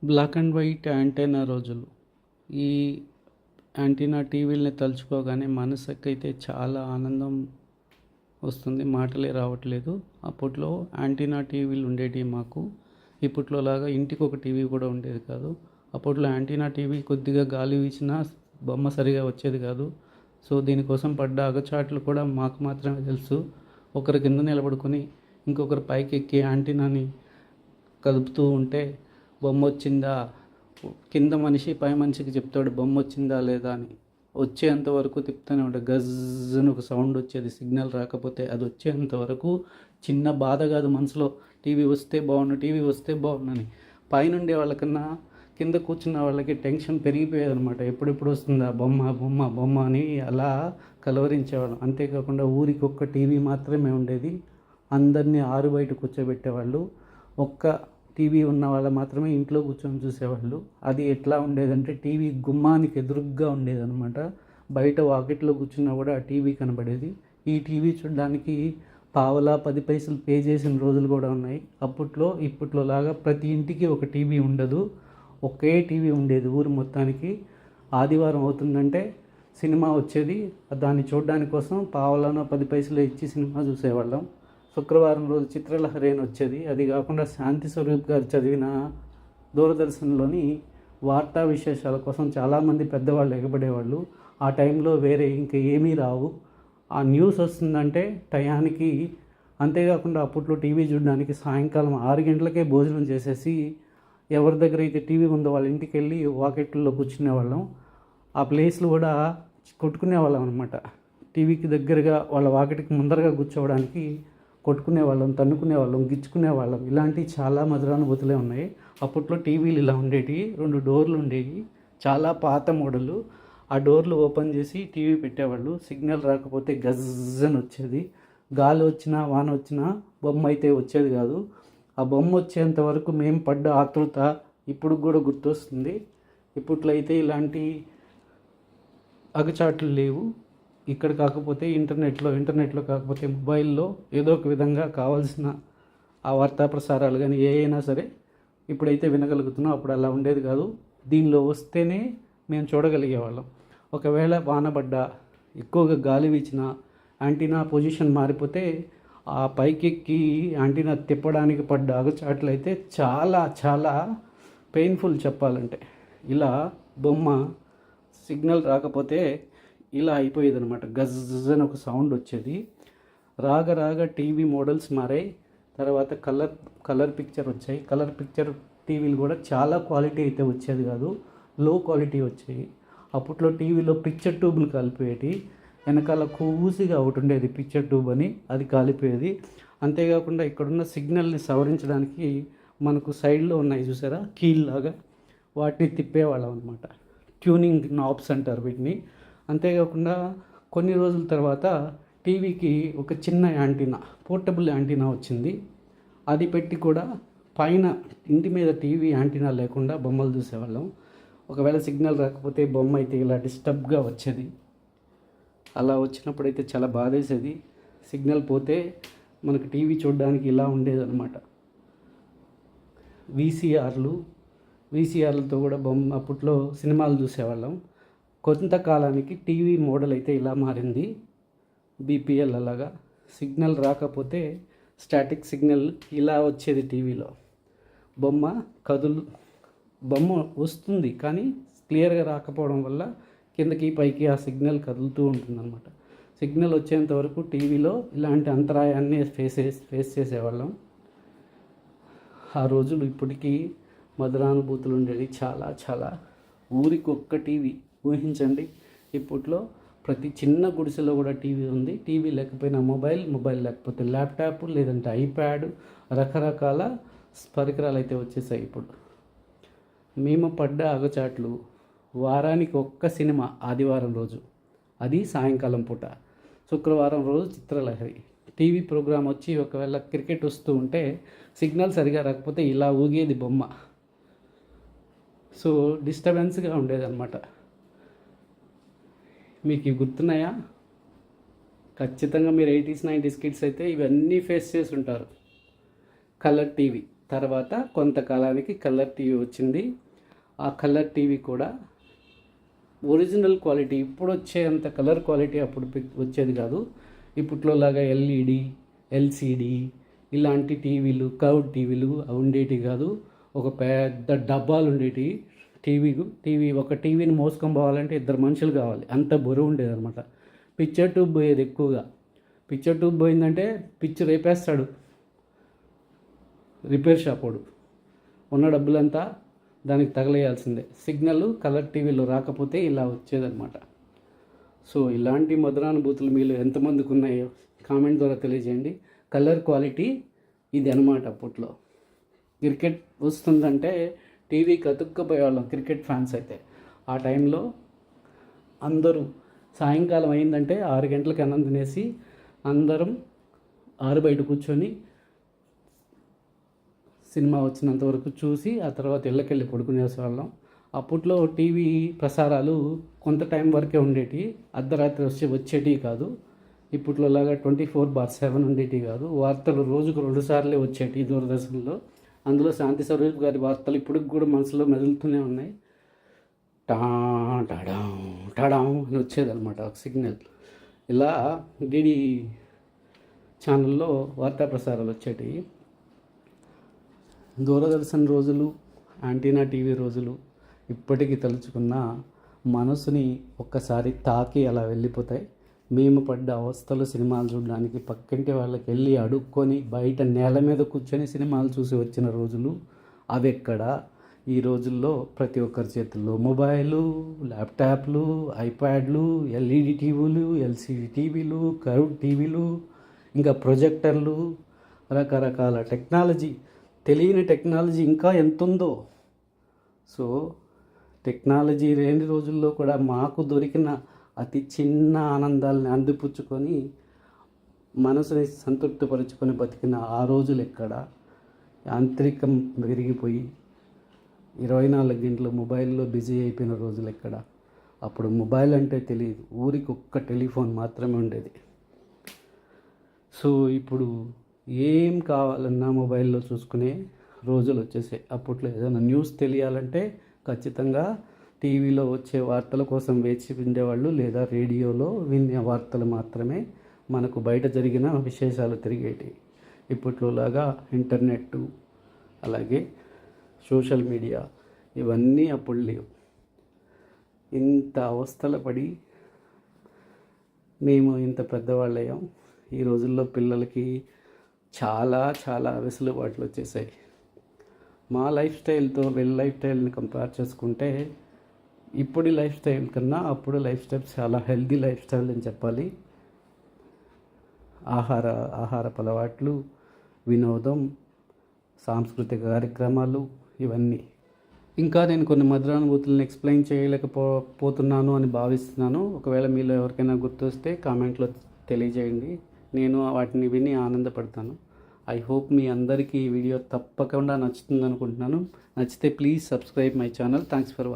Black and white antenna రోజులు. ఈ antenna టీవీలని తలుచుకోగానే మనసుకైతే చాలా ఆనందం వస్తుంది. మాటలే రావట్లేదు. అప్పట్లో యాంటెన్నా టీవీలు ఉండేటివి మాకు. ఇప్పట్లో లాగా ఇంటికి ఒక టీవీ కూడా ఉండేది కాదు. అప్పట్లో యాంటెన్నా టీవీ కొద్దిగా గాలి వీచినా బొమ్మ సరిగా వచ్చేది కాదు. సో దీనికోసం పడ్డ అగచాట్లు కూడా మాకు మాత్రమే తెలుసు. ఒకరి కింద నిలబడుకొని ఇంకొకరు పైకి ఎక్కి యాంటెన్నాని కదుపుతూ ఉంటే బొమ్మ వచ్చిందా, కింద మనిషి పై మనిషికి చెప్తాడు బొమ్మ వచ్చిందా లేదా అని. వచ్చేంత వరకు తిప్పుతూనే ఉంటాడు. గజ్జని ఒక సౌండ్ వచ్చేది. సిగ్నల్ రాకపోతే అది వచ్చేంత వరకు చిన్న బాధ కాదు మనసులో, టీవీ వస్తే బాగుండు, టీవీ వస్తే బాగుండని. పైనుండే వాళ్ళకన్నా కింద కూర్చున్న వాళ్ళకి టెన్షన్ పెరిగిపోయేది అనమాట. ఎప్పుడెప్పుడు వస్తుందా బొమ్మ బొమ్మ బొమ్మ అని అలా కలవరించేవాళ్ళం. అంతేకాకుండా ఊరికి ఒక్క టీవీ మాత్రమే ఉండేది. అందరినీ ఆరు బయట కూర్చోబెట్టేవాళ్ళు. ఒక్క టీవీ ఉన్న వాళ్ళు మాత్రమే ఇంట్లో కూర్చొని చూసేవాళ్ళు. అది ఎట్లా ఉండేదంటే టీవీ గుమ్మానికి ఎదురుగ్గా ఉండేదన్నమాట. బయట వాకిట్లో కూర్చున్నా కూడా ఆ టీవీ కనబడేది. ఈ టీవీ చూడడానికి పావలా 10 పైసలు పే చేసిన రోజులు కూడా ఉన్నాయి. అప్పట్లో ఇప్పట్లో లాగా ప్రతి ఇంటికి ఒక టీవీ ఉండదు. ఒకే టీవీ ఉండేది ఊరు మొత్తానికి. ఆదివారం అవుతుందంటే సినిమా వచ్చేది. దాన్ని చూడడానికి కోసం పావలానో 10 పైసలు ఇచ్చి సినిమా చూసేవాళ్ళం. శుక్రవారం రోజు చిత్రలహరి అని వచ్చేది. అది కాకుండా శాంతి స్వరూప్ గారు చదివిన దూరదర్శన్లోని వార్తా విశేషాల కోసం చాలామంది పెద్దవాళ్ళు ఎగబడేవాళ్ళు. ఆ టైంలో వేరే ఇంకా ఏమీ రావు. ఆ న్యూస్ వస్తుందంటే టయానికి. అంతేకాకుండా అప్పట్లో టీవీ చూడడానికి సాయంకాలం 6 గంటలకే భోజనం చేసేసి ఎవరి దగ్గర అయితే టీవీ ఉందో వాళ్ళ ఇంటికి వెళ్ళి వాకెట్లో కూర్చునేవాళ్ళం. ఆ ప్లేస్లు కూడా కొట్టుకునేవాళ్ళం అనమాట. టీవీకి దగ్గరగా వాళ్ళ వాకిటికి ముందరగా కూర్చోవడానికి కొట్టుకునేవాళ్ళం, తన్నుకునేవాళ్ళం, గిచ్చుకునేవాళ్ళం. ఇలాంటివి చాలా మధురానుభూతులే ఉన్నాయి. అప్పట్లో టీవీలు ఇలా ఉండేవి. 2 డోర్లు ఉండేవి, చాలా పాత మోడలు. ఆ డోర్లు ఓపెన్ చేసి టీవీ పెట్టేవాళ్ళు. సిగ్నల్ రాకపోతే గజ్జని వచ్చేది. గాలి వచ్చినా వాన వచ్చినా బొమ్మ అయితే వచ్చేది కాదు. ఆ బొమ్మ వచ్చేంత వరకు మేము పడ్డ ఆతృత ఇప్పుడు కూడా గుర్తొస్తుంది. ఇప్పట్లో అయితే ఇలాంటి అగచాట్లు లేవు. ఇక్కడ కాకపోతే ఇంటర్నెట్లో కాకపోతే మొబైల్లో ఏదో ఒక విధంగా కావాల్సిన ఆ వార్తా ప్రసారాలు కానీ ఏ అయినా సరే ఇప్పుడైతే వినగలుగుతున్నాం. అప్పుడు అలా ఉండేది కాదు. దీనిలో వస్తేనే మేము చూడగలిగేవాళ్ళం. ఒకవేళ వానబడ్డా, ఎక్కువగా గాలి వీచిన యాంటీనా పొజిషన్ మారిపోతే ఆ పైకెక్కి యాంటీనా తిప్పడానికి పడ్డ అగచాట్లు అయితే చాలా చాలా పెయిన్ఫుల్ చెప్పాలంటే. ఇలా బొమ్మ సిగ్నల్ రాకపోతే ఇలా అయిపోయేది అనమాట. గజ్జని ఒక సౌండ్ వచ్చేది. రాగ రాగ టీవీ మోడల్స్ మారాయి. తర్వాత కలర్ పిక్చర్ వచ్చాయి. కలర్ పిక్చర్ టీవీలు కూడా చాలా క్వాలిటీ అయితే వచ్చేది కాదు, లో క్వాలిటీ వచ్చాయి. అప్పట్లో టీవీలో పిక్చర్ ట్యూబ్లు కాలిపోయేవి. వెనకాల కూసిగా ఒకటి ఉండేది పిక్చర్ ట్యూబ్ అని, అది కాలిపోయేది. అంతేకాకుండా ఇక్కడున్న సిగ్నల్ని సవరించడానికి మనకు సైడ్లో ఉన్నాయి చూసారా కీల్లాగా, వాటిని తిప్పేవాళ్ళం అనమాట. ట్యూనింగ్ నాబ్స్ అంటారు వీటిని. అంతేకాకుండా కొన్ని రోజుల తర్వాత టీవీకి ఒక చిన్న యాంటీనా, పోర్టబుల్ యాంటీనా వచ్చింది. అది పెట్టి కూడా పైన ఇంటి మీద టీవీ యాంటీనా లేకుండా బొమ్మలు చూసేవాళ్ళం. ఒకవేళ సిగ్నల్ రాకపోతే బొమ్మ అయితే ఇలా డిస్టర్బ్గా వచ్చేది. అలా వచ్చినప్పుడైతే చాలా బాధేసేది. సిగ్నల్ పోతే మనకు టీవీ చూడడానికి ఇలా ఉండేదన్నమాట. వీసీఆర్లతో కూడా అప్పట్లో సినిమాలు చూసేవాళ్ళం. కొంతకాలానికి టీవీ మోడల్ అయితే ఇలా మారింది. బీపీఎల్ అలాగా. సిగ్నల్ రాకపోతే స్టాటిక్ సిగ్నల్ ఇలా వచ్చేది టీవీలో. బొమ్మ వస్తుంది కానీ క్లియర్గా రాకపోవడం వల్ల కిందకి పైకి ఆ సిగ్నల్ కదులుతూ ఉంటుందన్నమాట. సిగ్నల్ వచ్చేంత వరకు టీవీలో ఇలాంటి అంతరాయాన్ని ఫేస్ చేసేవాళ్ళం. ఆ రోజులు ఇప్పటికీ మధురానుభూతులు ఉండేవి. చాలా చాలా. ఊరికి ఒక్క టీవీ ఊహించండి. ఇప్పట్లో ప్రతి చిన్న గుడిసెలో కూడా టీవీ ఉంది. టీవీ లేకపోయినా మొబైల్ లేకపోతే ల్యాప్టాప్, లేదంటే ఐప్యాడ్, రకరకాల పరికరాలు అయితే వచ్చేసాయి ఇప్పుడు. మేము పడ్డ అగచాట్లు, వారానికి ఒక్క సినిమా ఆదివారం రోజు, అది సాయంకాలం పూట. శుక్రవారం రోజు చిత్రలహరి టీవీ ప్రోగ్రాం వచ్చి ఒకవేళ క్రికెట్ వస్తూ ఉంటే సిగ్నల్ సరిగా రాకపోతే ఇలా ఊగేది బొమ్మ. సో డిస్టర్బెన్స్గా ఉండేదన్నమాట. మీకు ఇవి గుర్తున్నాయా? ఖచ్చితంగా మీరు 80s 90s కిడ్స్ అయితే ఇవన్నీ ఫేస్ చేసి ఉంటారు. కలర్ టీవీ తర్వాత కొంతకాలానికి కలర్ టీవీ వచ్చింది. ఆ కలర్ టీవీ కూడా ఒరిజినల్ క్వాలిటీ, ఇప్పుడు వచ్చేంత కలర్ క్వాలిటీ అప్పుడు వచ్చేది కాదు. ఇప్పట్లో లాగా ఎల్ఈడి, ఎల్సిడి ఇలాంటి టీవీలు, కర్వ్ టీవీలు ఉండేటివి కాదు. ఒక పెద్ద డబ్బాలు ఉండేటివి. ఒక టీవీని మోసుకొని పోవాలంటే 2 మనుషులు కావాలి, అంత బరువు ఉండేది అనమాట. పిక్చర్ ట్యూబ్ పోయేది ఎక్కువగా. పిక్చర్ ట్యూబ్ పోయిందంటే పిక్చర్ రేపేస్తాడు రిపేర్ షాప్ వాడు. ఉన్న డబ్బులంతా దానికి తగలేయాల్సిందే. సిగ్నల్ కలర్ టీవీలో రాకపోతే ఇలా వచ్చేదన్నమాట. సో ఇలాంటి మధురానుభూతులు మీలో ఎంతమందికి ఉన్నాయో కామెంట్ ద్వారా తెలియజేయండి. కలర్ క్వాలిటీ ఇది అనమాట. అప్పట్లో క్రికెట్ వస్తుందంటే టీవీకి అతుక్కపోయేవాళ్ళం, క్రికెట్ ఫ్యాన్స్ అయితే. ఆ టైంలో అందరూ సాయంకాలం అయిందంటే 6 గంటలకు అన్నం తినేసి అందరం బయట కూర్చొని సినిమా వచ్చినంత వరకు చూసి ఆ తర్వాత ఇళ్ళకెళ్ళి పడుకునేసేవాళ్ళం. అప్పట్లో టీవీ ప్రసారాలు కొంత టైం వరకే ఉండేవి, అర్ధరాత్రి వచ్చేటివి కాదు. ఇప్పట్లో లాగా 24/7 ఉండేటివి కాదు. వార్తలు రోజుకు 2 సార్లే వచ్చేటివి దూరదర్శన్లో. అందులో శాంతి స్వరూప్ గారి వార్తలు ఇప్పటికి కూడా మనసులో మెదులుతూనే ఉన్నాయి. టాడాం అని వచ్చేదన్నమాట ఒక సిగ్నల్. ఇలా డిడి ఛానల్లో వార్తా ప్రసారాలు వచ్చేటివి. దూరదర్శన్ రోజులు, యాంటీనా టీవీ రోజులు ఇప్పటికీ తలుచుకున్న మనసుని ఒక్కసారి తాకి అలా వెళ్ళిపోతాయి. మేము పడ్డ అవస్థలు సినిమాలు చూడడానికి పక్కింటి వాళ్ళకి వెళ్ళి అడుక్కొని బయట నేల మీద కూర్చొని సినిమాలు చూసి వచ్చిన రోజులు అవి ఎక్కడ. ఈ రోజుల్లో ప్రతి ఒక్కరి చేతుల్లో మొబైలు, ల్యాప్టాప్లు, ఐప్యాడ్లు, ఎల్ఈడి టీవీలు, ఎల్సిడి టీవీలు, కర్వ్ టీవీలు, ఇంకా ప్రొజెక్టర్లు, రకరకాల టెక్నాలజీ. తెలియని టెక్నాలజీ ఇంకా ఎంత ఉందో. సో టెక్నాలజీ లేని రోజుల్లో కూడా మాకు దొరికిన అతి చిన్న ఆనందాలని అందిపుచ్చుకొని మనసుని సంతృప్తిపరుచుకొని బతికిన ఆ రోజులు ఎక్కడ. యాంత్రికం పెరిగిపోయి 24 గంటలు మొబైల్లో బిజీ అయిపోయిన రోజులు ఎక్కడ. అప్పుడు మొబైల్ అంటే తెలియదు, ఊరికి ఒక్క టెలిఫోన్ మాత్రమే ఉండేది. సో ఇప్పుడు ఏం కావాలన్నా మొబైల్లో చూసుకునే రోజులు వచ్చేసాయి. అప్పట్లో ఏదైనా న్యూస్ తెలియాలంటే ఖచ్చితంగా టీవీలో వచ్చే వార్తల కోసం వేచి ఉండేవాళ్ళు, లేదా రేడియోలో వినే వార్తలు మాత్రమే మనకు బయట జరిగిన విశేషాలు తిరిగేటివి. ఇప్పట్లోలాగా ఇంటర్నెట్, అలాగే సోషల్ మీడియా ఇవన్నీ అప్పుడు లేవు. ఇంత అవస్థలు పడి మేము ఇంత పెద్దవాళ్ళయ్యాం. ఈ రోజుల్లో పిల్లలకి చాలా చాలా వెసులుబాట్లు వచ్చేసాయి. మా లైఫ్ స్టైల్తో వీళ్ళ లైఫ్ స్టైల్ని కంపేర్ చేసుకుంటే ఇప్పటి లైఫ్ స్టైల్ కన్నా అప్పుడు లైఫ్ స్టైల్ చాలా హెల్దీ లైఫ్ స్టైల్ అని చెప్పాలి. ఆహారపు అలవాట్లు, వినోదం, సాంస్కృతిక కార్యక్రమాలు ఇవన్నీ. ఇంకా నేను కొన్ని మధురానుభూతులను ఎక్స్ప్లెయిన్ చేయలేకపోతున్నాను అని భావిస్తున్నాను. ఒకవేళ మీలో ఎవరికైనా గుర్తొస్తే కామెంట్లో తెలియజేయండి, నేను వాటిని విని ఆనందపడతాను. ఐ హోప్ మీ అందరికీ ఈ వీడియో తప్పకుండా నచ్చుతుంది అనుకుంటున్నాను. నచ్చితే please subscribe my channel. Thanks for watching.